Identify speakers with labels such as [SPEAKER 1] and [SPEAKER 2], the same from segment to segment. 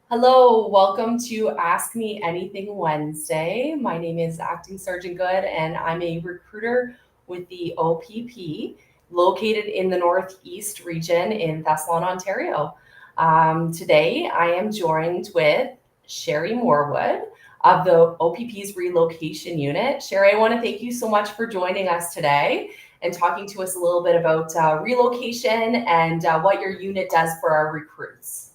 [SPEAKER 1] Hello, welcome to Ask Me Anything Wednesday. My name is Acting Sergeant Good, and I'm a recruiter with the OPP, located in the Northeast region in Thessalon, Ontario. Today, I am joined with Sherry Morwood of the OPP's Relocation Unit. Sherry, I want to thank you so much for joining us today and talking to us a little bit about relocation and what your unit does for our recruits.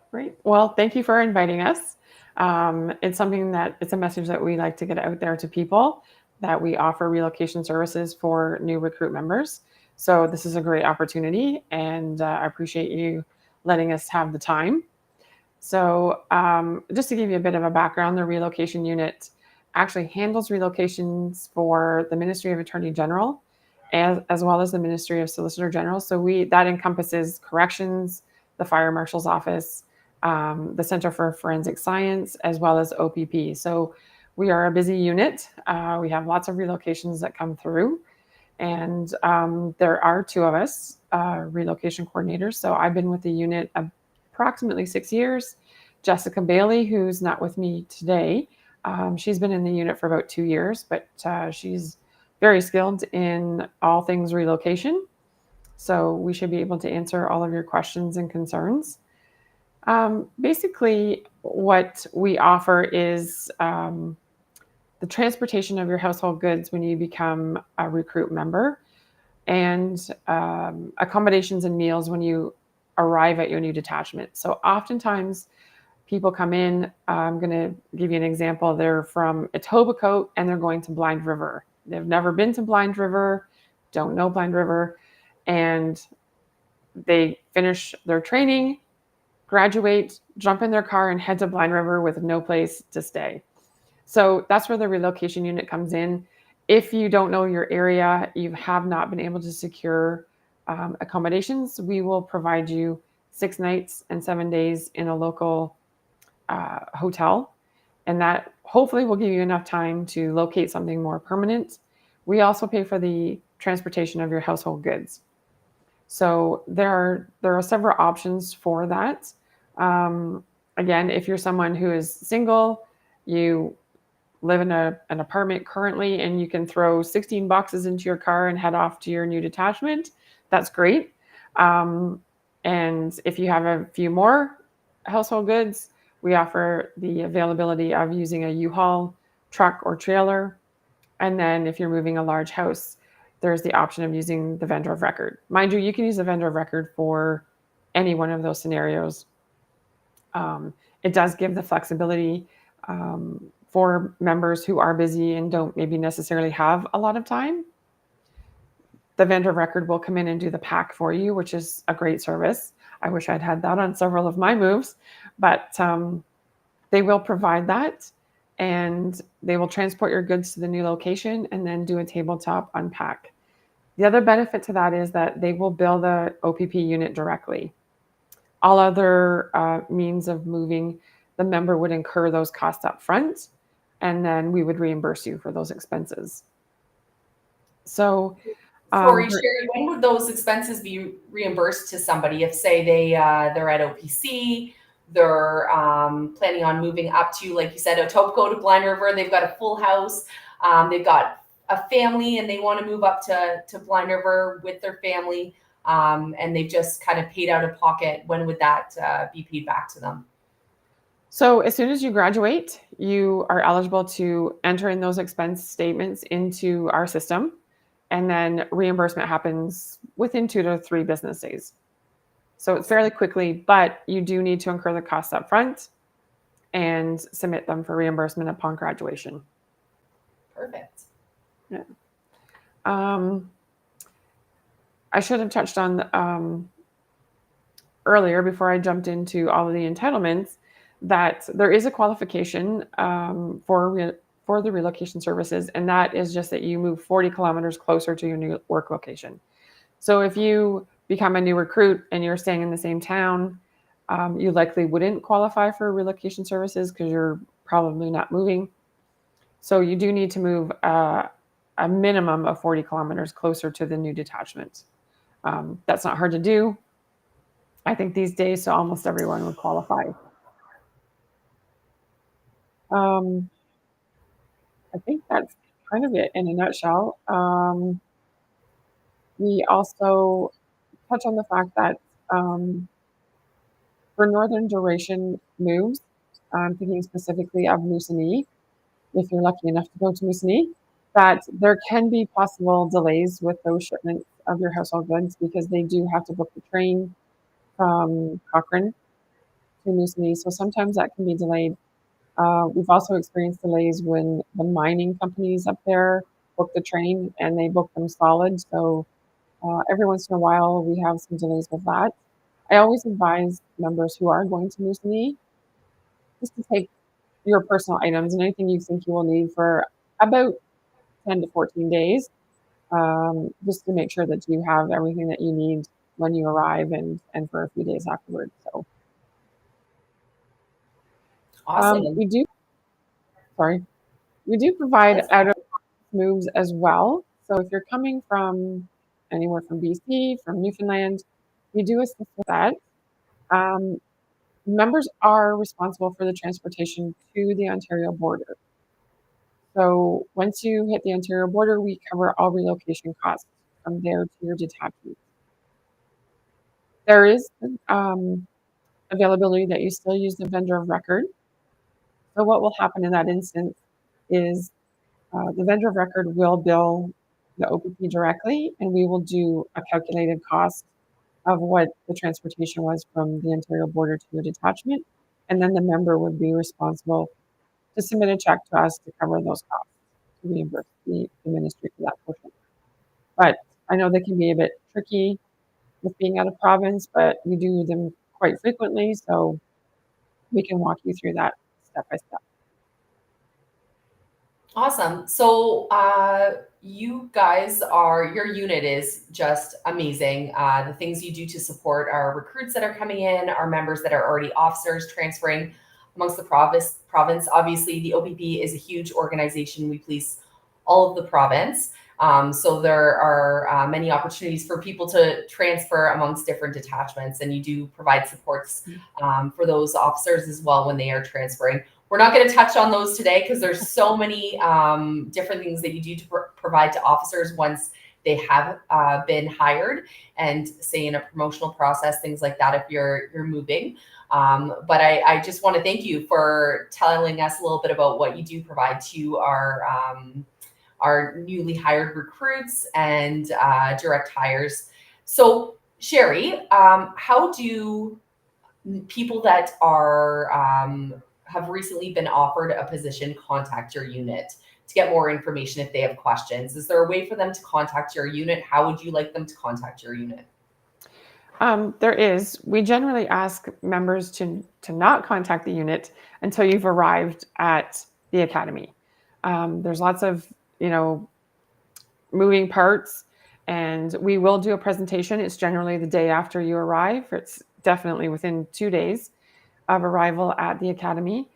[SPEAKER 2] Great. Well, thank you for inviting us. It's a message that we like to get out there to people, that we offer relocation services for new recruit members. So this is a great opportunity, and I appreciate you letting us have the time. So just to give you a bit of a background, the relocation unit actually handles relocations for the Ministry of Attorney General as well as the Ministry of Solicitor General. So that encompasses corrections, the Fire Marshal's Office, the Center for Forensic Science, as well as OPP. So we are a busy unit. We have lots of relocations that come through, and there are two of us, relocation coordinators. So I've been with the unit approximately 6 years. Jessica Bailey, who's not with me today, she's been in the unit for about 2 years, but she's very skilled in all things relocation. So we should be able to answer all of your questions and concerns. Basically, what we offer is the transportation of your household goods when you become a recruit member, and accommodations and meals when you arrive at your new detachment. So oftentimes people come in, I'm going to give you an example. They're from Etobicoke and they're going to Blind River. They've never been to Blind River, don't know Blind River, and they finish their training, graduate, jump in their car and head to Blind River with no place to stay. So that's where the relocation unit comes in. If you don't know your area, you have not been able to secure accommodations, we will provide you 6 nights and 7 days in a local hotel. And that hopefully will give you enough time to locate something more permanent. We also pay for the transportation of your household goods. So there are several options for that. Again, if you're someone who is single, you live in an apartment currently, and you can throw 16 boxes into your car and head off to your new detachment, that's great. And if you have a few more household goods, we offer the availability of using a U-Haul truck or trailer. And then if you're moving a large house, there's the option of using the vendor of record. Mind you, you can use the vendor of record for any one of those scenarios. It does give the flexibility for members who are busy and don't maybe necessarily have a lot of time. The vendor of record will come in and do the pack for you, which is a great service. I wish I'd had that on several of my moves, but they will provide that, and they will transport your goods to the new location and then do a tabletop unpack. The other benefit to that is that they will bill the OPP unit directly. All other means of moving, the member would incur those costs up front, and then we would reimburse you for those expenses. So,
[SPEAKER 1] Sorry, Sherry, when would those expenses be reimbursed to somebody? If, say, they're at OPC, they're planning on moving up to, like you said, Etobicoke to Blind River, they've got a full house, they've got a family, and they want to move up to Blind River with their family, and they've just kind of paid out of pocket, when would that be paid back to them?
[SPEAKER 2] So as soon as you graduate, you are eligible to enter in those expense statements into our system, and then reimbursement happens within 2 to 3 business days. So it's fairly quickly, but you do need to incur the costs up front and submit them for reimbursement upon graduation.
[SPEAKER 1] Perfect.
[SPEAKER 2] Yeah. I should have touched on earlier, before I jumped into all of the entitlements, that there is a qualification for the relocation services, and that is just that you move 40 kilometers closer to your new work location. So if you become a new recruit and you're staying in the same town, you likely wouldn't qualify for relocation services because you're probably not moving. So you do need to move a minimum of 40 kilometers closer to the new detachment. That's not hard to do. I think these days, so almost everyone would qualify. I think that's kind of it in a nutshell. We also touch on the fact that for northern duration moves, I'm thinking specifically of Moosonee, if you're lucky enough to go to Moosonee, that there can be possible delays with those shipments of your household goods because they do have to book the train from Cochrane to Moosonee. So sometimes that can be delayed. We've also experienced delays when the mining companies up there book the train and they book them solid. So every once in a while, we have some delays with that. I always advise members who are going to Moosonee just to take your personal items and anything you think you will need for about 10 to 14 days, just to make sure that you have everything that you need when you arrive and for a few days afterwards. So
[SPEAKER 1] Awesome.
[SPEAKER 2] we do provide
[SPEAKER 1] That's
[SPEAKER 2] out of moves as well. So if you're coming from anywhere from BC, from Newfoundland, we do assist with that. Um, Members are responsible for the transportation to the Ontario border. So once you hit the Ontario border, we cover all relocation costs from there to your detachment. There is availability that you still use the vendor of record. So what will happen in that instance is the vendor of record will bill the OPP directly, and we will do a calculated cost of what the transportation was from the Ontario border to your detachment. And then the member would be responsible to submit a check to us to cover those costs, to reimburse the ministry for that portion. But I know they can be a bit tricky with being out of province, but we do them quite frequently, so we can walk you through that step by step.
[SPEAKER 1] awesome. So, you guys your unit is just amazing. The things you do to support our recruits that are coming in, our members that are already officers transferring amongst the province. Obviously, the OPP is a huge organization. We police all of the province. So there are many opportunities for people to transfer amongst different detachments, and you do provide supports for those officers as well when they are transferring. We're not going to touch on those today because there's so many different things that you do to provide to officers once they have been hired, and say in a promotional process, things like that if you're moving. But I just want to thank you for telling us a little bit about what you do provide to our newly hired recruits and direct hires. So Sherry, how do people that are have recently been offered a position contact your unit to get more information if they have questions? Is there a way for them to contact your unit? How would you like them to contact your unit?
[SPEAKER 2] There is. We generally ask members to not contact the unit until you've arrived at the academy. There's lots of moving parts, and we will do a presentation. It's generally the day after you arrive. It's definitely within 2 days of arrival at the academy.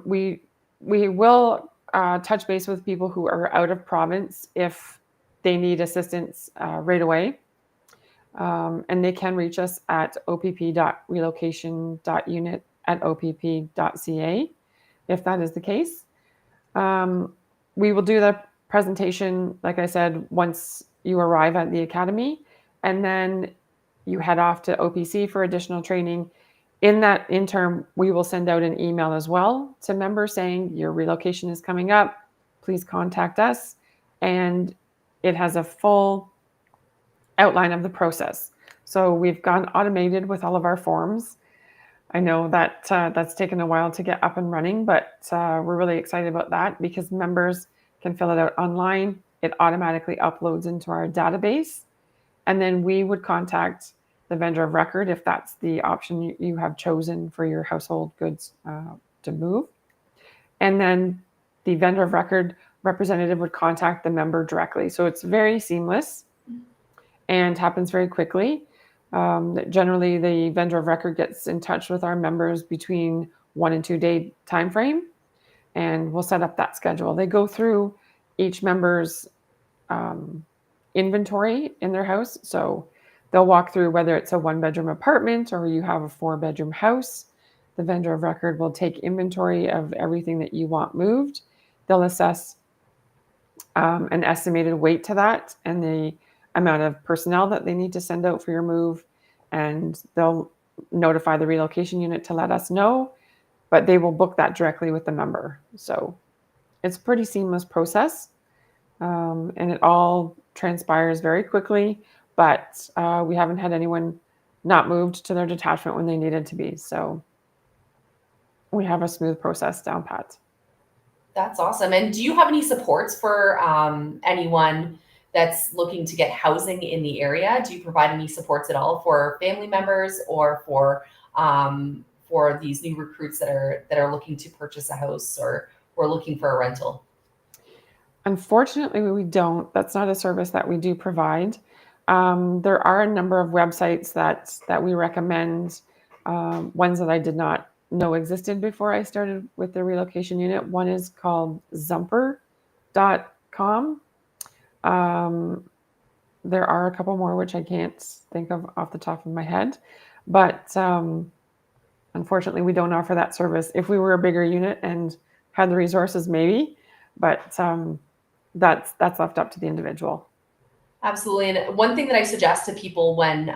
[SPEAKER 2] We will touch base with people who are out of province if they need assistance right away. And they can reach us at opp.relocation.unit@opp.ca if that is the case. We will do the presentation, like I said, once you arrive at the academy, and then you head off to OPC for additional training. In that interim, we will send out an email as well to members saying your relocation is coming up. Please contact us. And it has a full outline of the process. So we've gone automated with all of our forms. I know that that's taken a while to get up and running, but we're really excited about that because members can fill it out online. It automatically uploads into our database, and then we would contact the vendor of record if that's the option you have chosen for your household goods to move. And then the vendor of record representative would contact the member directly. So it's very seamless and happens very quickly. Generally, the vendor of record gets in touch with our members between 1 and 2 day time frame, and we'll set up that schedule. They go through each member's inventory in their house. So they'll walk through whether it's a 1 bedroom apartment or you have a 4 bedroom house. The vendor of record will take inventory of everything that you want moved. They'll assess an estimated weight to that and the amount of personnel that they need to send out for your move. And they'll notify the relocation unit to let us know, but they will book that directly with the member. So it's a pretty seamless process. And it all transpires very quickly, but we haven't had anyone not moved to their detachment when they needed to be. So we have a smooth process down pat.
[SPEAKER 1] That's awesome. And do you have any supports for anyone that's looking to get housing in the area? Do you provide any supports at all for family members or for these new recruits that are looking to purchase a house or looking for a rental?
[SPEAKER 2] Unfortunately, we don't. That's not a service that we do provide. There are a number of websites that we recommend, ones that I did not know existed before I started with the relocation unit. One is called Zumper.com. There are a couple more which I can't think of off the top of my head, but unfortunately, we don't offer that service. If we were a bigger unit and had the resources, maybe, but that's left up to the individual.
[SPEAKER 1] Absolutely. And one thing that I suggest to people when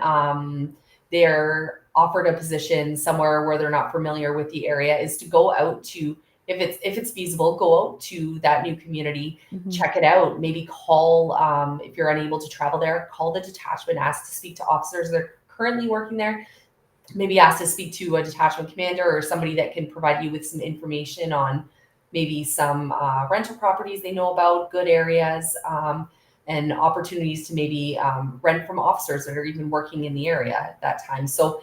[SPEAKER 1] they're offered a position somewhere where they're not familiar with the area is to go out to, if it's feasible, go out to that new community, check it out. Maybe call, if you're unable to travel there, call the detachment, ask to speak to officers that are currently working there. Maybe ask to speak to a detachment commander or somebody that can provide you with some information on maybe some rental properties they know about, good areas, and opportunities to maybe rent from officers that are even working in the area at that time. So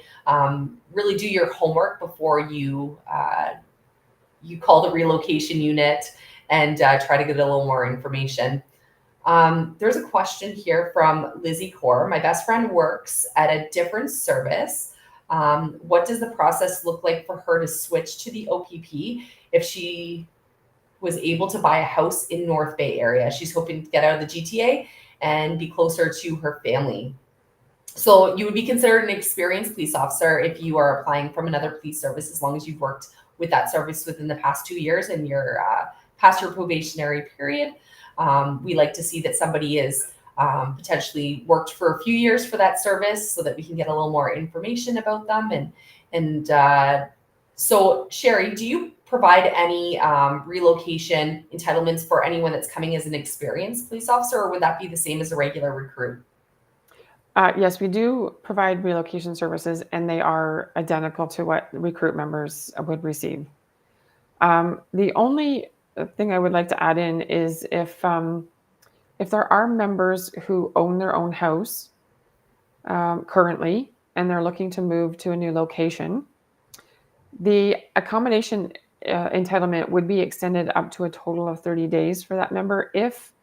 [SPEAKER 1] really do your homework before you call the relocation unit and try to get a little more information. There's a question here from Lizzie Core. My best friend works at a different service. What does the process look like for her to switch to the OPP if she was able to buy a house in North Bay area? She's hoping to get out of the GTA and be closer to her family. So you would be considered an experienced police officer if you are applying from another police service, as long as you've worked with that service within the past 2 years and you're past your probationary period. We like to see that somebody is potentially worked for a few years for that service so that we can get a little more information about them. So Sherry, do you provide any relocation entitlements for anyone that's coming as an experienced police officer, or would that be the same as a regular recruit?
[SPEAKER 2] Yes, we do provide relocation services, and they are identical to what recruit members would receive. The only thing I would like to add in is if there are members who own their own house currently and they're looking to move to a new location, the accommodation entitlement would be extended up to a total of 30 days for that member if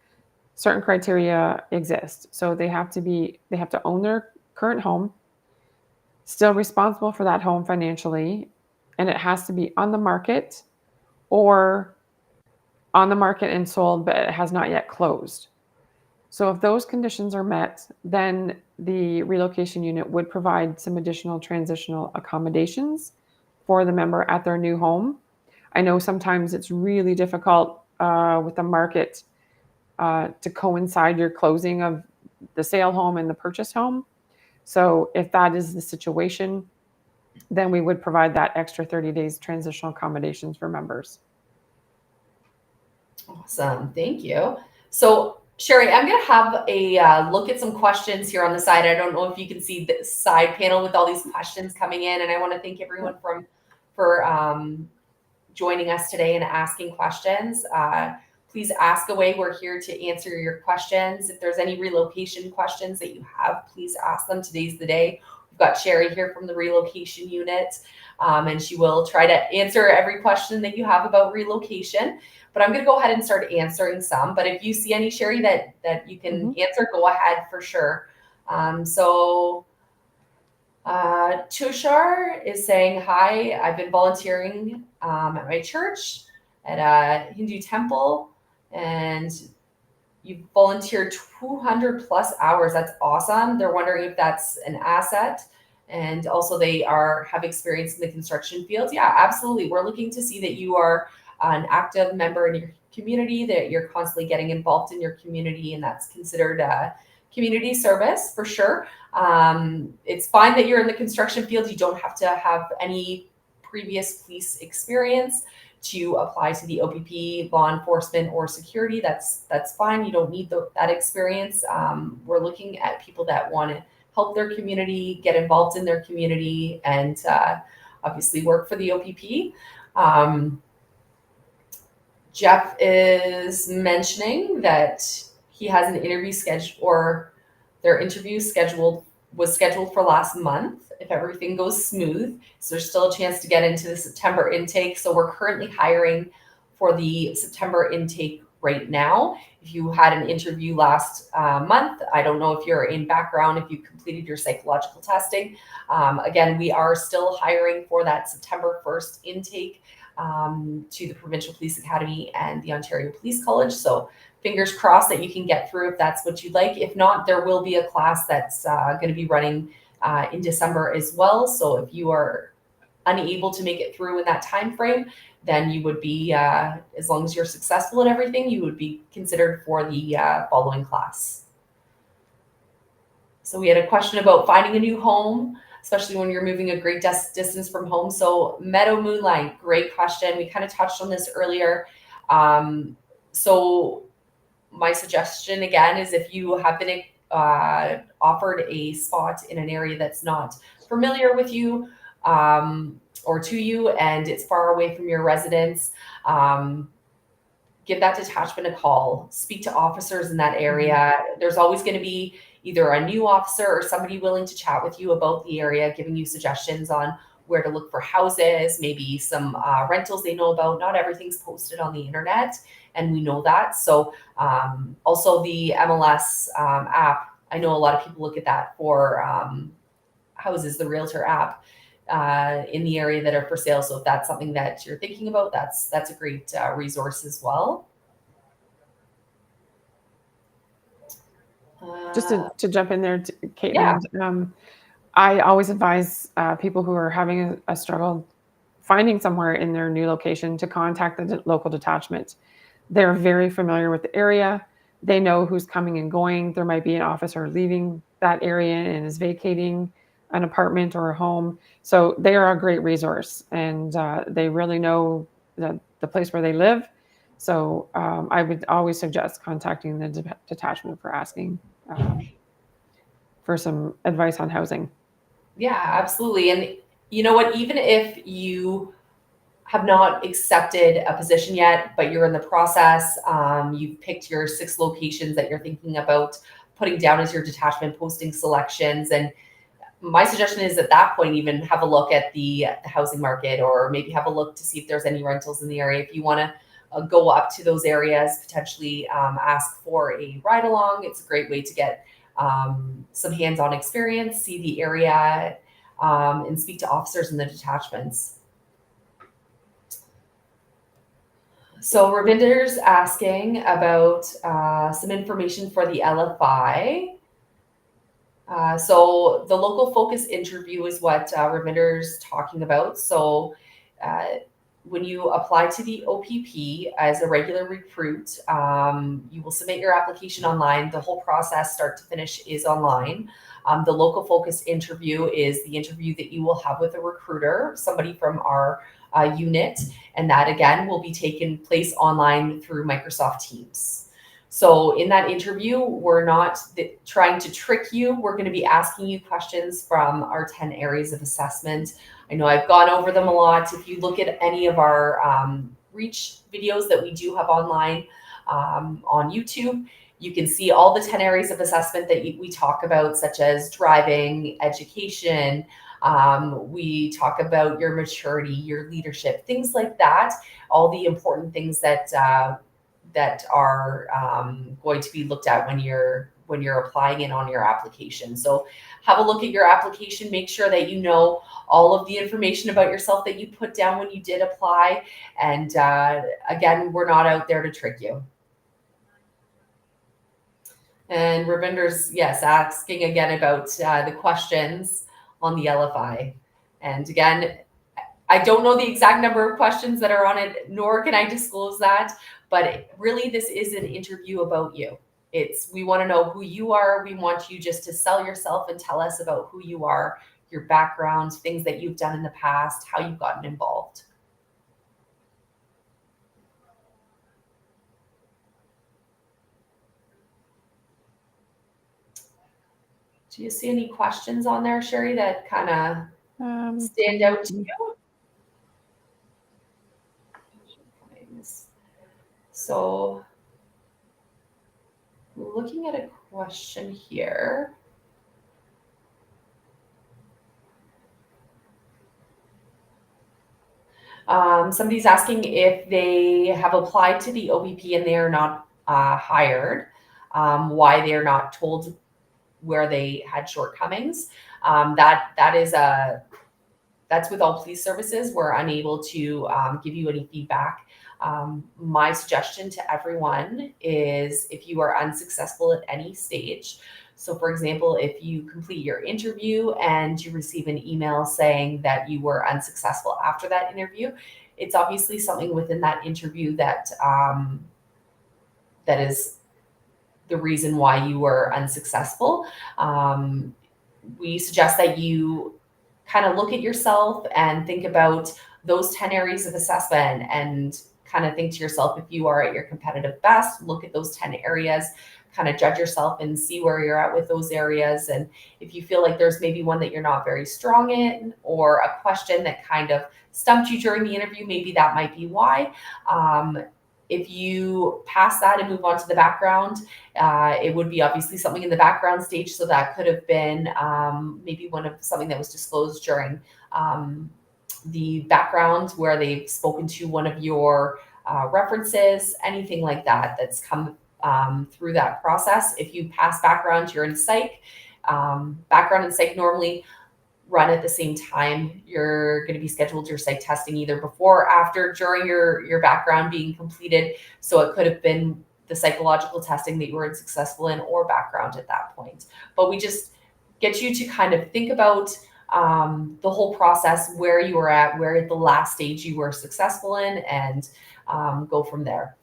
[SPEAKER 2] certain criteria exist. So they have to own their current home, still responsible for that home financially, and it has to be on the market or on the market and sold, but it has not yet closed. So if those conditions are met, then the relocation unit would provide some additional transitional accommodations for the member at their new home. I know sometimes it's really difficult with the market to coincide your closing of the sale home and the purchase home. So if that is the situation, then we would provide that extra 30 days transitional accommodations for members.
[SPEAKER 1] Awesome. Thank you. So Sherry, I'm going to have a look at some questions here on the side. I don't know if you can see the side panel with all these questions coming in, and I want to thank everyone for joining us today and asking questions. Please ask away. We're here to answer your questions. If there's any relocation questions that you have, please ask them. Today's the day. We've got Sherry here from the relocation unit, and she will try to answer every question that you have about relocation. But I'm going to go ahead and start answering some. But if you see any, Sherry, that you can answer, go ahead for sure. Tushar is saying, hi, I've been volunteering at my church at a Hindu temple, and you volunteered 200 plus hours. That's awesome. They're wondering if that's an asset. And also they have experience in the construction field. Yeah, absolutely. We're looking to see that you are an active member in your community, that you're constantly getting involved in your community, and that's considered community service for sure. It's fine that you're in the construction field. You don't have to have any previous police experience to apply to the OPP, law enforcement, or security. That's fine. You don't need that experience. We're looking at people that want to help their community, get involved in their community, and obviously work for the OPP. Jeff is mentioning that he has an interview scheduled, or their interview was scheduled for last month. If everything goes smooth, so there's still a chance to get into the September intake. So we're currently hiring for the September intake right now. If you had an interview last month, I don't know if you're in background, if you completed your psychological testing. Again, we are still hiring for that September 1st intake to the Provincial Police Academy and the Ontario Police College. So fingers crossed that you can get through if that's what you'd like. If not, there will be a class that's going to be running in December as well. So if you are unable to make it through in that time frame, then you would be, as long as you're successful in everything, you would be considered for the following class. So we had a question about finding a new home, especially when you're moving a great distance from home. So Meadow Moonlight, great question. We kind of touched on this earlier. So my suggestion again is if you have been offered a spot in an area that's not familiar with you or to you, and it's far away from your residence, give that detachment a call, speak to officers in that area. There's always going to be either a new officer or somebody willing to chat with you about the area, giving you suggestions on where to look for houses, maybe some rentals they know about. Not everything's posted on the internet, and we know that. So also the MLS app, I know a lot of people look at that for houses, the Realtor app in the area that are for sale. So if that's something that you're thinking about, that's a great resource as well.
[SPEAKER 2] Just to jump in there, Caitlin, yeah. I always advise people who are having a struggle finding somewhere in their new location to contact the local detachment. They're very familiar with the area. They know who's coming and going. There might be an officer leaving that area and is vacating an apartment or a home. So they are a great resource, and they really know the place where they live. So I would always suggest contacting the detachment for asking for some advice on housing.
[SPEAKER 1] Yeah, absolutely. And you know what, even if you have not accepted a position yet, but you're in the process, you've picked your 6 locations that you're thinking about putting down as your detachment posting selections. And my suggestion is at that point, even have a look at the housing market, or maybe have a look to see if there's any rentals in the area. If you want to go up to those areas, potentially ask for a ride along. It's a great way to get some hands-on experience, see the area, and speak to officers in the detachments. So Ravinder's asking about some information for the LFI. So the local focus interview is what Ravinder's talking about. So when you apply to the OPP as a regular recruit, you will submit your application online. The whole process, start to finish, is online. The local focus interview is the interview that you will have with a recruiter, somebody from our unit, and that again will be taken place online through Microsoft Teams. So in that interview, we're not trying to trick you. We're going to be asking you questions from our 10 areas of assessment. I know I've gone over them a lot. If you look at any of our reach videos that we do have online on YouTube, you can see all the 10 areas of assessment that we talk about, such as driving, education. We talk about your maturity, your leadership, things like that. All the important things that are going to be looked at when you're applying it on your application. So have a look at your application. Make sure that you know all of the information about yourself that you put down when you did apply. And again, we're not out there to trick you. And Ravinder's, yes, asking again about the questions on the LFI. And again, I don't know the exact number of questions that are on it, nor can I disclose that. But really, this is an interview about you. We want to know who you are. We want you just to sell yourself and tell us about who you are, your background, things that you've done in the past, how you've gotten involved. Do you see any questions on there, Sherry, that kind of stand out to you? So looking at a question here. Somebody's asking if they have applied to the OPP and they are not hired, why they are not told where they had shortcomings. That's with all police services. We're unable to give you any feedback. My suggestion to everyone is if you are unsuccessful at any stage, so for example, if you complete your interview and you receive an email saying that you were unsuccessful after that interview, it's obviously something within that interview that is the reason why you were unsuccessful. We suggest that you kind of look at yourself and think about those 10 areas of assessment and kind of think to yourself, if you are at your competitive best, look at those 10 areas, kind of judge yourself and see where you're at with those areas. And if you feel like there's maybe one that you're not very strong in, or a question that kind of stumped you during the interview, maybe that might be why. If you pass that and move on to the background, it would be obviously something in the background stage. So that could have been maybe something that was disclosed during the background where they've spoken to one of your references, anything like that that's come through that process. If you pass background, you're in psych. Background and psych normally run at the same time. You're going to be scheduled your psych testing either before or after, during your background being completed. So it could have been the psychological testing that you were successful in, or background at that point. But we just get you to kind of think about the whole process, where you were at, where at the last stage you were successful in, and go from there.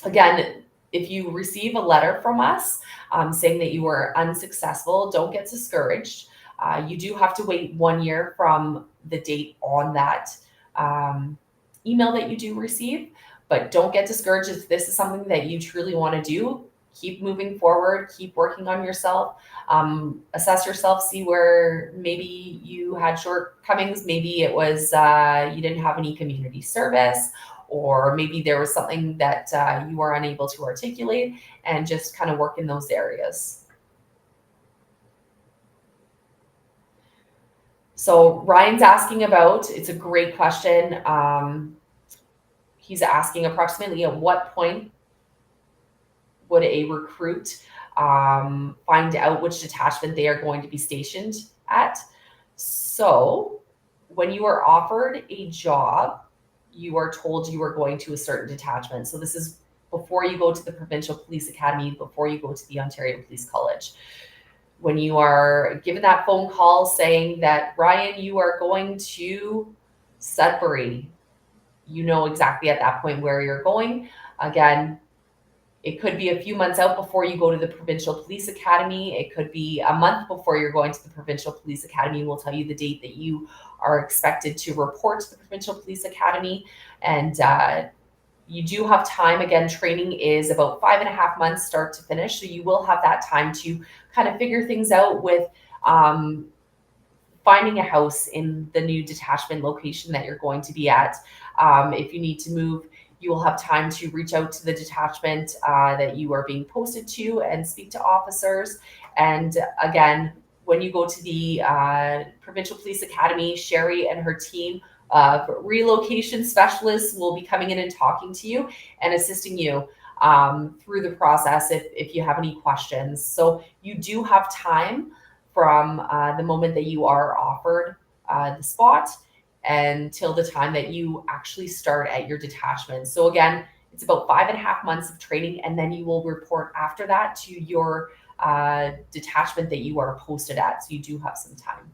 [SPEAKER 1] Again, if you receive a letter from us saying that you were unsuccessful, don't get discouraged. You do have to wait 1 year from the date on that email that you do receive, but don't get discouraged. If this is something that you truly want to do, keep moving forward, keep working on yourself, assess yourself, see where maybe you had shortcomings. Maybe it was you didn't have any community service, or maybe there was something that you were unable to articulate, and just kind of work in those areas. So Ryan's asking about, it's a great question. He's asking approximately at what point would a recruit find out which detachment they are going to be stationed at. So when you are offered a job, you are told you are going to a certain detachment. So this is before you go to the Provincial Police Academy, before you go to the Ontario Police College. When you are given that phone call saying that, Ryan, you are going to Sudbury, you know exactly at that point where you're going. Again, it could be a few months out before you go to the Provincial Police Academy. It could be a month before you're going to the Provincial Police Academy. We'll tell you the date that you are expected to report to the Provincial Police Academy. And You do have time. Again, training is about 5.5 months start to finish. So you will have that time to kind of figure things out with finding a house in the new detachment location that you're going to be at. If you need to move, you will have time to reach out to the detachment that you are being posted to and speak to officers. And again, when you go to the Provincial Police Academy, Sherry and her team of relocation specialists will be coming in and talking to you and assisting you through the process if you have any questions. So you do have time from the moment that you are offered the spot until the time that you actually start at your detachment. So again, it's about 5.5 months of training, and then you will report after that to your detachment that you are posted at. So you do have some time.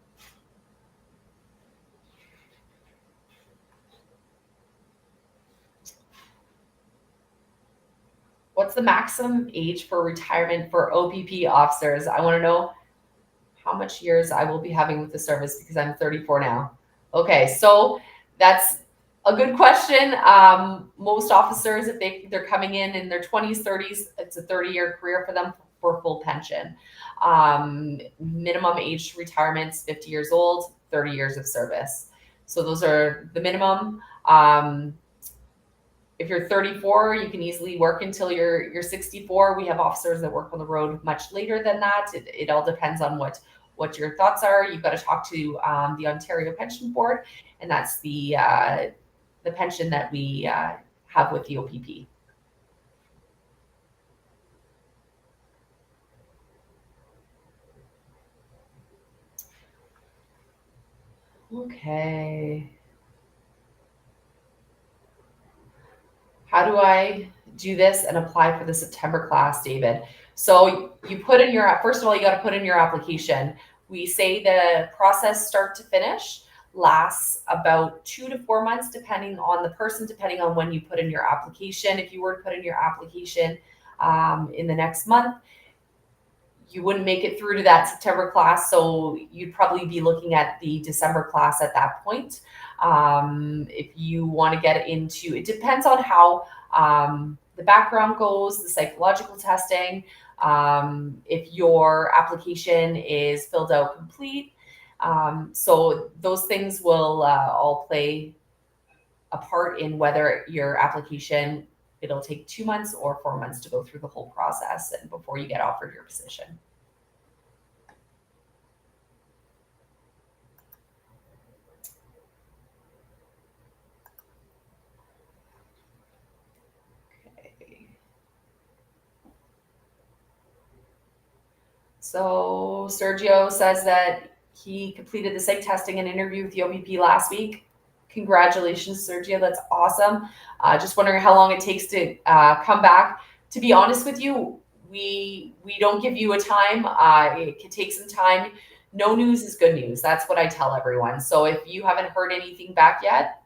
[SPEAKER 1] What's the maximum age for retirement for OPP officers? I want to know how much years I will be having with the service because I'm 34 now. Okay, so that's a good question. Most officers, if they're coming in their 20s, 30s, it's a 30-year career for them for full pension. Minimum age to retirement is 50 years old, 30 years of service. So those are the minimum. If you're 34, you can easily work until you're 64. We have officers that work on the road much later than that. It all depends on what your thoughts are. You've got to talk to the Ontario Pension Board, and that's the pension that we have with the OPP. Okay. How do I do this and apply for the September class, David? So you put in your, first of all, you got to put in your application. We say the process start to finish lasts about 2 to 4 months, depending on the person, depending on when you put in your application. If you were to put in your application in the next month, you wouldn't make it through to that September class. So you'd probably be looking at the December class at that point. If you want to get into, it depends on how the background goes, the psychological testing, if your application is filled out complete. So those things will all play a part in whether your application, it'll take 2 months or 4 months to go through the whole process and before you get offered your position. So Sergio says that he completed the psych testing and interview with the OPP last week. Congratulations, Sergio. That's awesome. Just wondering how long it takes to come back. To be honest with you, we don't give you a time. It can take some time. No news is good news. That's what I tell everyone. So if you haven't heard anything back yet,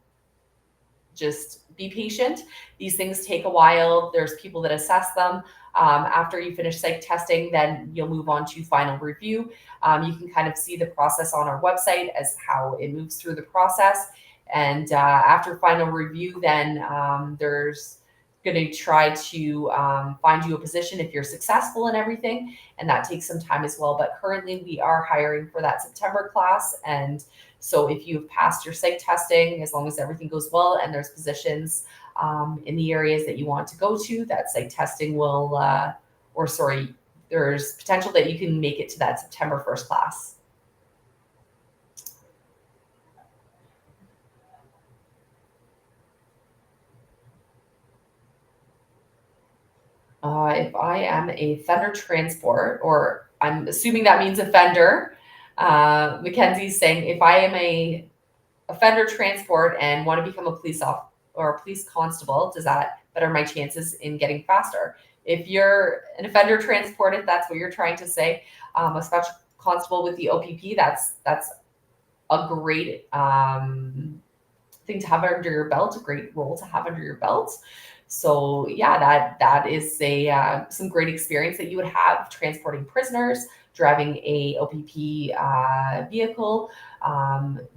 [SPEAKER 1] just be patient. These things take a while. There's people that assess them. After you finish psych testing, then you'll move on to final review. You can kind of see the process on our website as how it moves through the process. And after final review, then there's going to try to find you a position if you're successful and everything. And that takes some time as well. But currently we are hiring for that September class. And so if you've passed your psych testing, as long as everything goes well and there's positions in the areas that you want to go to, that psych testing will, there's potential that you can make it to that September 1st class. If I am a Fender transport, or I'm assuming that means offender, Mackenzie's saying, if I am a offender transport and want to become a police officer or a police constable, does that better my chances in getting faster? If you're an offender transport, if that's what you're trying to say, a special constable with the OPP, that's a great thing to have under your belt, a great role to have under your belt. So yeah, that is some great experience that you would have transporting prisoners, driving a OPP vehicle,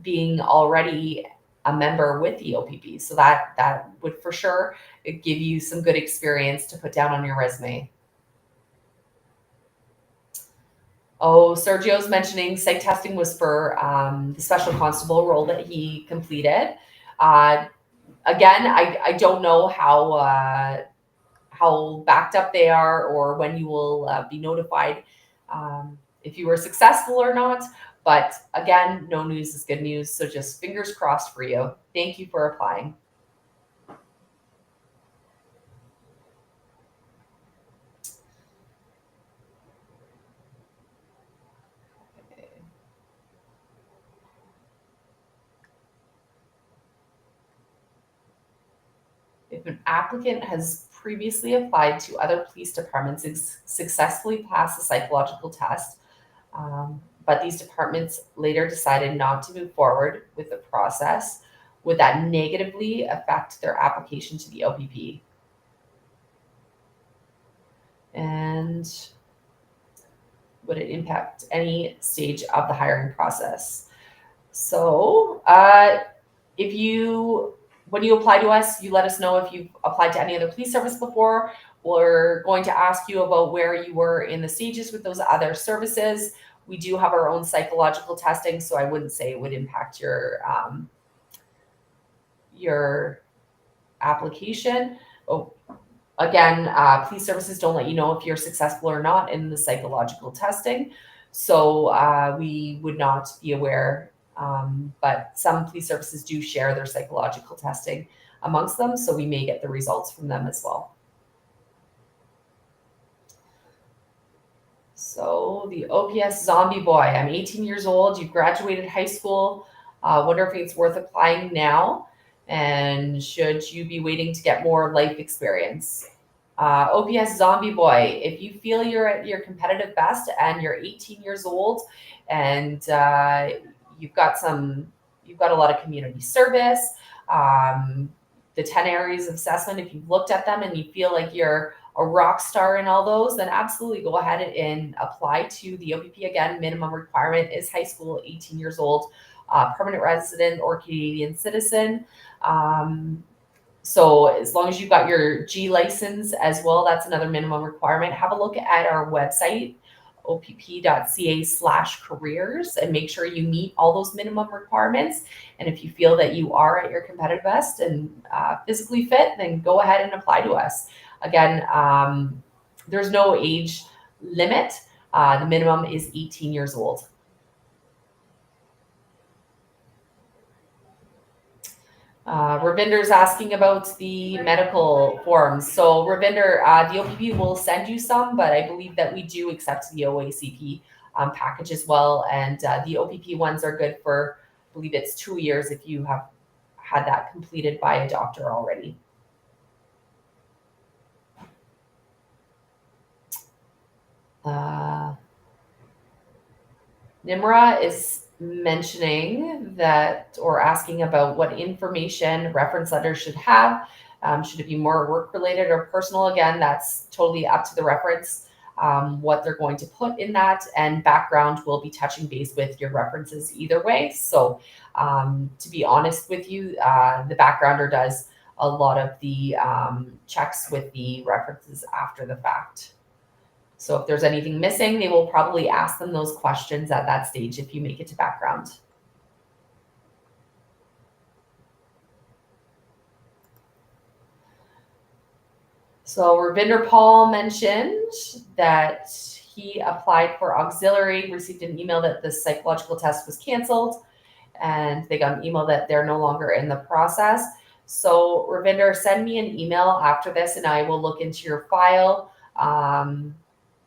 [SPEAKER 1] being already a member with the OPP. So that would for sure give you some good experience to put down on your resume. Oh, Sergio's mentioning psych testing was for the special constable role that he completed. Again, I don't know how backed up they are or when you will be notified if you were successful or not. But again, no news is good news. So just fingers crossed for you. Thank you for applying. If an applicant has previously applied to other police departments and successfully passed the psychological test, but these departments later decided not to move forward with the process, would that negatively affect their application to the OPP? And would it impact any stage of the hiring process? So, when you apply to us, you let us know if you've applied to any other police service before. We're going to ask you about where you were in the stages with those other services. We do have our own psychological testing, so I wouldn't say it would impact your application. Oh, again, police services don't let you know if you're successful or not in the psychological testing, so we would not be aware. But some police services do share their psychological testing amongst them, so we may get the results from them as well. So the OPS zombie boy, I'm 18 years old, you graduated high school. Wonder if it's worth applying now, and should you be waiting to get more life experience? OPS zombie boy, if you feel you're at your competitive best and you're 18 years old and you've got a lot of community service, the 10 areas of assessment, if you've looked at them and you feel like you're a rock star in all those, then absolutely go ahead and apply to the OPP. Again, minimum requirement is high school, 18 years old, permanent resident or Canadian citizen. So as long as you've got your G license as well, that's another minimum requirement. Have a look at our website, opp.ca/careers, and make sure you meet all those minimum requirements. And if you feel that you are at your competitive best and physically fit, then go ahead and apply to us. Again, there's no age limit. The minimum is 18 years old. Ravinder's asking about the medical forms. So Ravinder, the OPP will send you some, but I believe that we do accept the OACP package as well. And the OPP ones are good for, I believe it's 2 years if you have had that completed by a doctor already. Nimra is mentioning that, or asking about what information reference letters should have. Should it be more work related or personal? Again, that's totally up to the reference, what they're going to put in that, and background will be touching base with your references either way. So to be honest with you, the backgrounder does a lot of the checks with the references after the fact. So if there's anything missing, they will probably ask them those questions at that stage if you make it to background. So Ravinder Paul mentioned that he applied for auxiliary, received an email that the psychological test was canceled, and they got an email that they're no longer in the process. So Ravinder, send me an email after this and I will look into your file.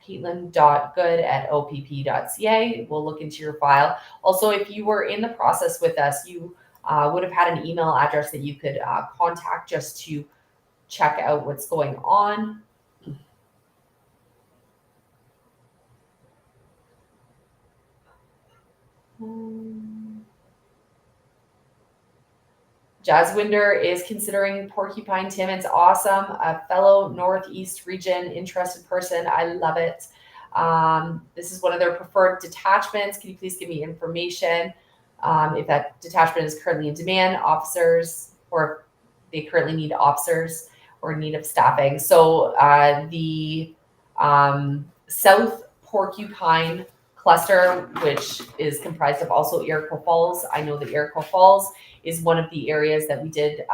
[SPEAKER 1] Caitlin.good@opp.ca. We'll look into your file. Also, if you were in the process with us, you would have had an email address that you could contact just to check out what's going on. Jaswinder is considering Porcupine Tim. It's awesome. A fellow Northeast region interested person. I love it. This is one of their preferred detachments. Can you please give me information? if that detachment is currently in demand, officers, or they currently need officers or need of staffing. So the South Porcupine cluster, which is comprised of also Iroquois Falls. I know that Iroquois Falls is one of the areas that we did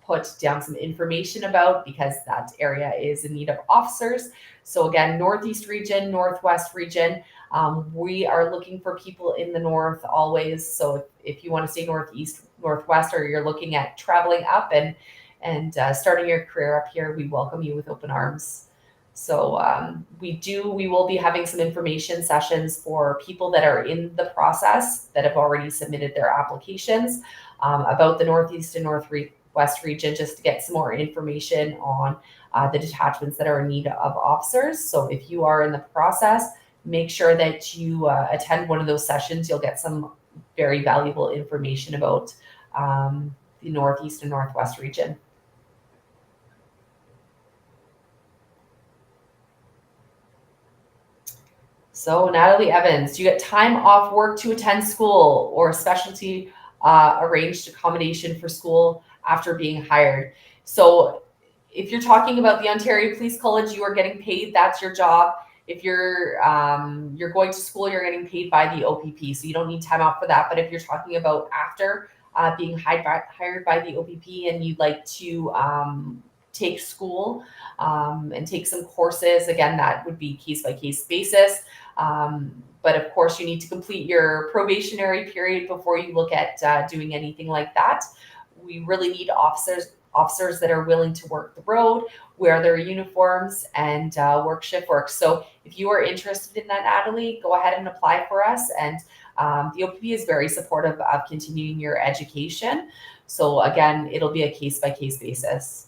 [SPEAKER 1] put down some information about because that area is in need of officers. So again, Northeast region, Northwest region, we are looking for people in the North always. So if you want to stay Northeast, Northwest, or you're looking at traveling up and starting your career up here, we welcome you with open arms. So we will be having some information sessions for people that are in the process that have already submitted their applications about the Northeast and Northwest region, just to get some more information on the detachments that are in need of officers. So if you are in the process, make sure that you attend one of those sessions. You'll get some very valuable information about the Northeast and Northwest region. So Natalie Evans, you get time off work to attend school or specialty arranged accommodation for school after being hired. So if you're talking about the Ontario Police College, you are getting paid. That's your job. If you're going to school, you're getting paid by the OPP, so you don't need time off for that. But if you're talking about after being hired by the OPP and you'd like to take school and take some courses, again, that would be case by case basis. But of course, you need to complete your probationary period before you look at doing anything like that. We really need officers that are willing to work the road, wear their uniforms, and work shift work. So if you are interested in that, Natalie, go ahead and apply for us. And the OPP is very supportive of continuing your education. So again, it'll be a case by case basis.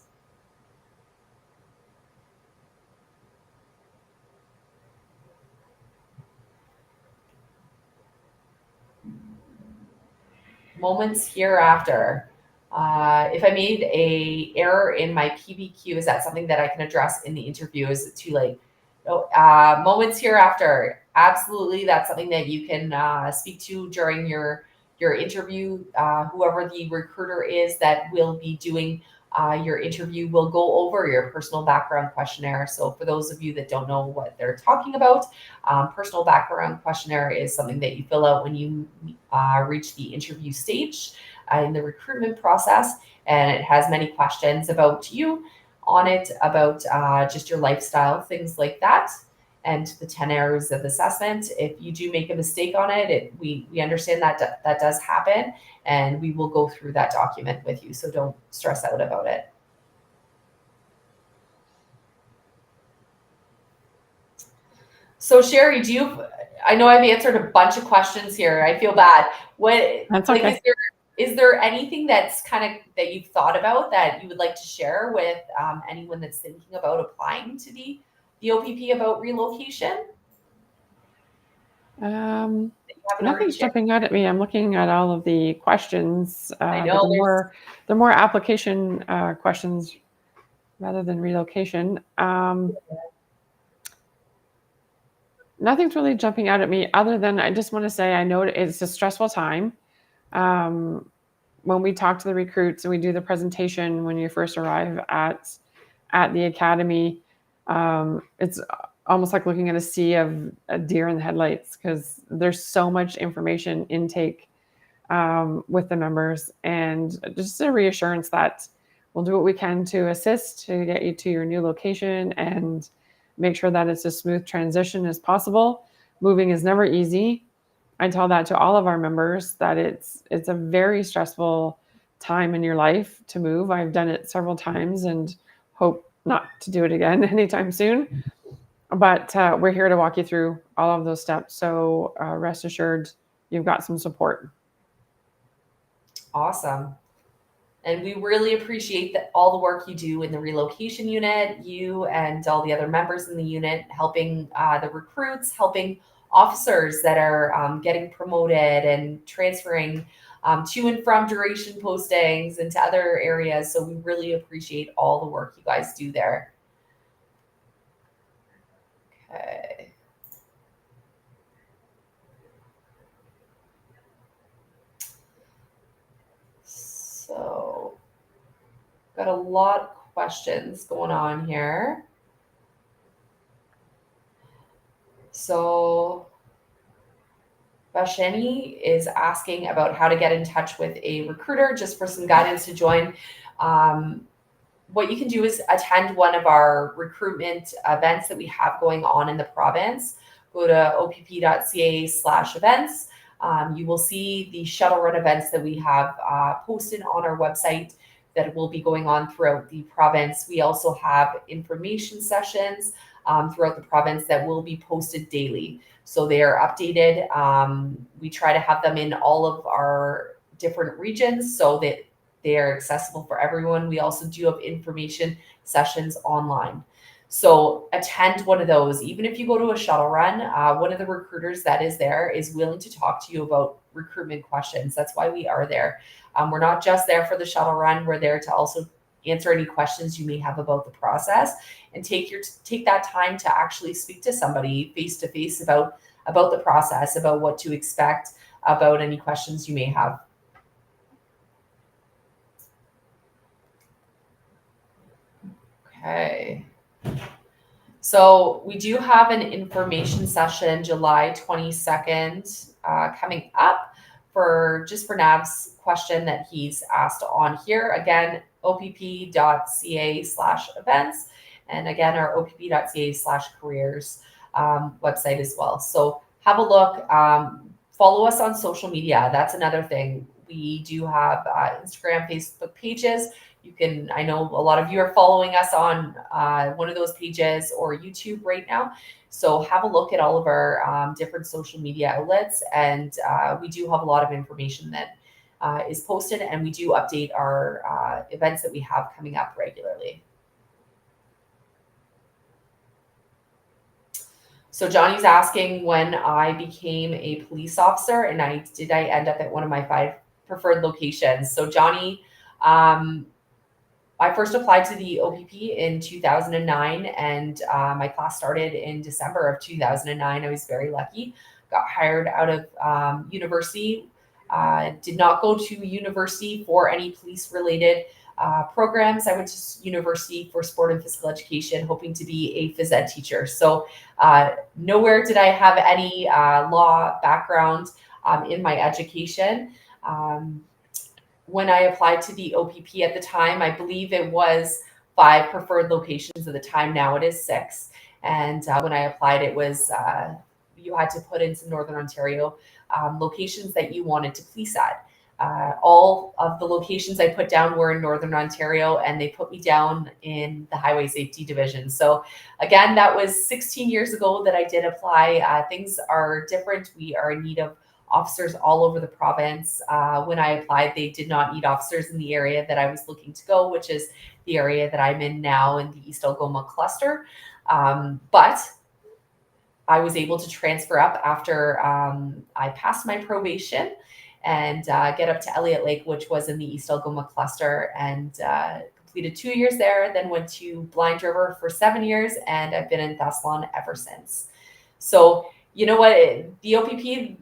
[SPEAKER 1] Moments hereafter. If I made a error in my PBQ, is that something that I can address in the interview? Is it too late? No, moments hereafter. Absolutely, that's something that you can speak to during your interview. Whoever the recruiter is that will be doing your interview will go over your personal background questionnaire. So for those of you that don't know what they're talking about, personal background questionnaire is something that you fill out when you reach the interview stage in the recruitment process. And it has many questions about you on it, about just your lifestyle, things like that, and the 10 areas of assessment. If you do make a mistake on it, we understand that that does happen, and we will go through that document with you. So don't stress out about it. So Sherry, I know I've answered a bunch of questions here. I feel bad.
[SPEAKER 2] That's okay.
[SPEAKER 1] Is there anything that's kind of that you've thought about that you would like to share with anyone that's thinking about applying to the OPP about relocation?
[SPEAKER 2] Nothing's jumping out at me. I'm looking at all of the questions.
[SPEAKER 1] I know
[SPEAKER 2] they're more application questions rather than relocation. Nothing's really jumping out at me other than I just want to say I know it's a stressful time. When we talk to the recruits and we do the presentation when you first arrive at the academy, it's almost like looking at a sea of a deer in the headlights because there's so much information intake with the members, and just a reassurance that we'll do what we can to assist to get you to your new location and make sure that it's a smooth transition as possible. Moving is never easy. I tell that to all of our members that it's a very stressful time in your life to move. I've done it several times and hope not to do it again anytime soon. But we're here to walk you through all of those steps. So rest assured, you've got some support.
[SPEAKER 1] Awesome. And we really appreciate all the work you do in the relocation unit, you and all the other members in the unit, helping the recruits, helping officers that are getting promoted and transferring to and from duration postings into other areas. So we really appreciate all the work you guys do there. Okay. got a lot of questions going on here. So Bashani is asking about how to get in touch with a recruiter, just for some guidance to join. What you can do is attend one of our recruitment events that we have going on in the province. Go to opp.ca/events. You will see the shuttle run events that we have posted on our website that will be going on throughout the province. We also have information sessions throughout the province that will be posted daily. So they are updated. We try to have them in all of our different regions so that they are accessible for everyone. We also do have information sessions online. So attend one of those. Even if you go to a shuttle run, one of the recruiters that is there is willing to talk to you about recruitment questions. That's why we are there. We're not just there for the shuttle run. We're there to also answer any questions you may have about the process and take that time to actually speak to somebody face to face about the process, about what to expect, about any questions you may have. Okay. So we do have an information session July 22nd coming up for Nav's question that he's asked on here. Again, opp.ca/events, and again, our opp.ca/careers website as well. So have a look. Follow us on social media. That's another thing. We do have Instagram, Facebook pages. I know a lot of you are following us on one of those pages or YouTube right now. So have a look at all of our different social media outlets. And we do have a lot of information that is posted, and we do update our events that we have coming up regularly. So Johnny's asking when I became a police officer and did I end up at one of my 5 preferred locations. So Johnny, I first applied to the OPP in 2009, and my class started in December of 2009. I was very lucky. Got hired out of university. Did not go to university for any police-related programs. I went to university for sport and physical education, hoping to be a phys ed teacher. So nowhere did I have any law background in my education. When I applied to the OPP at the time, I believe it was 5 preferred locations at the time. Now it is 6. And when I applied, it was you had to put in some Northern Ontario locations that you wanted to police at. All of the locations I put down were in Northern Ontario, and they put me down in the Highway Safety Division. So again, that was 16 years ago that I did apply. Things are different. We are in need of officers all over the province. When I applied, they did not need officers in the area that I was looking to go, which is the area that I'm in now in the East Algoma cluster. But I was able to transfer up after I passed my probation and get up to Elliott Lake, which was in the East Algoma cluster, and completed 2 years there, then went to Blind River for 7 years, and I've been in Thessalon ever since. So you know what, the OPP,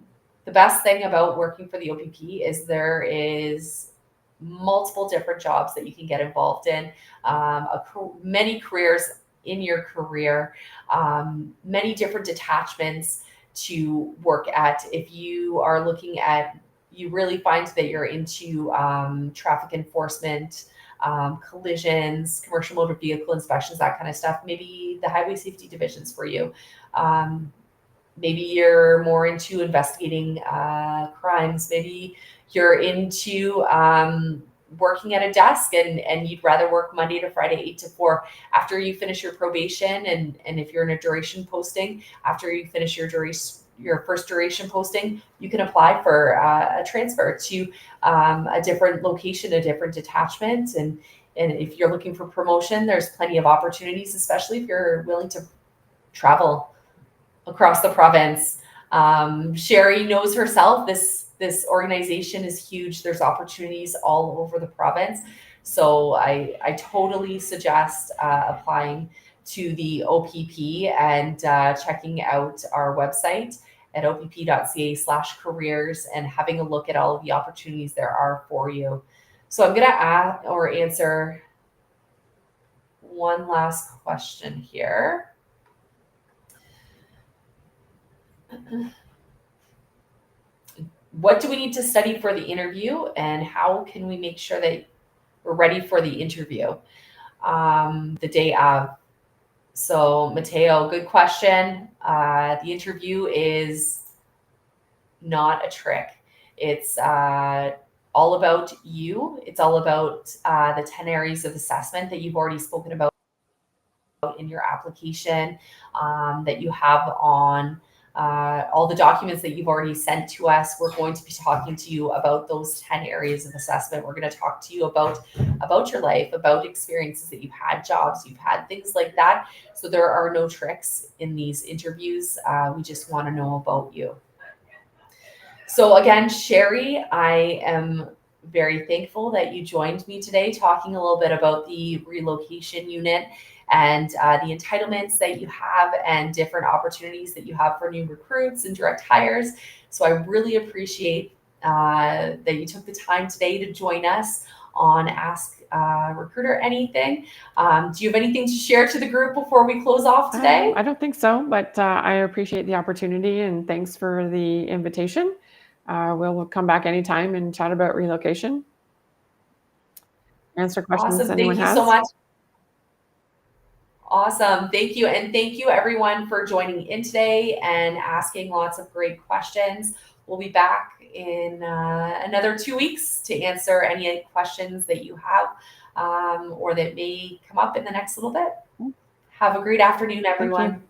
[SPEAKER 1] the best thing about working for the OPP is there is multiple different jobs that you can get involved in, many careers in your career, many different detachments to work at. If you are looking at, you really find that you're into traffic enforcement, collisions, commercial motor vehicle inspections, that kind of stuff, maybe the highway safety division's for you. Maybe you're more into investigating crimes. Maybe you're into working at a desk and you'd rather work Monday to Friday, 8 to 4. After you finish your probation, and if you're in a duration posting, after you finish your first duration posting, you can apply for a transfer to a different location, a different detachment. And if you're looking for promotion, there's plenty of opportunities, especially if you're willing to travel across the province. Sherry knows herself, this organization is huge. There's opportunities all over the province. So I totally suggest applying to the OPP and checking out our website at opp.ca/careers and having a look at all of the opportunities there are for you. So I'm going to answer one last question here. What do we need to study for the interview, and how can we make sure that we're ready for the interview the day of? So, Mateo, good question. The interview is not a trick. It's all about you. It's all about the 10 areas of assessment that you've already spoken about in your application, that you have on all the documents that you've already sent to us. We're going to be talking to you about those 10 areas of assessment. We're going to talk to you about your life, about experiences that you've had, jobs you've had, things like that. So there are no tricks in these interviews. We just want to know about you. So again, Sherry, I am very thankful that you joined me today, talking a little bit about the relocation unit and the entitlements that you have and different opportunities that you have for new recruits and direct hires. So I really appreciate that you took the time today to join us on Ask Recruiter Anything. Do you have anything to share to the group before we close off today?
[SPEAKER 2] I don't think so, but I appreciate the opportunity, and thanks for the invitation. We'll come back anytime and chat about relocation. Answer questions
[SPEAKER 1] Awesome.
[SPEAKER 2] anyone
[SPEAKER 1] Thank you
[SPEAKER 2] has.
[SPEAKER 1] so much. Awesome. Thank you. And thank you everyone for joining in today and asking lots of great questions. We'll be back in another 2 weeks to answer any questions that you have or that may come up in the next little bit. Have a great afternoon, everyone.
[SPEAKER 2] Thank you.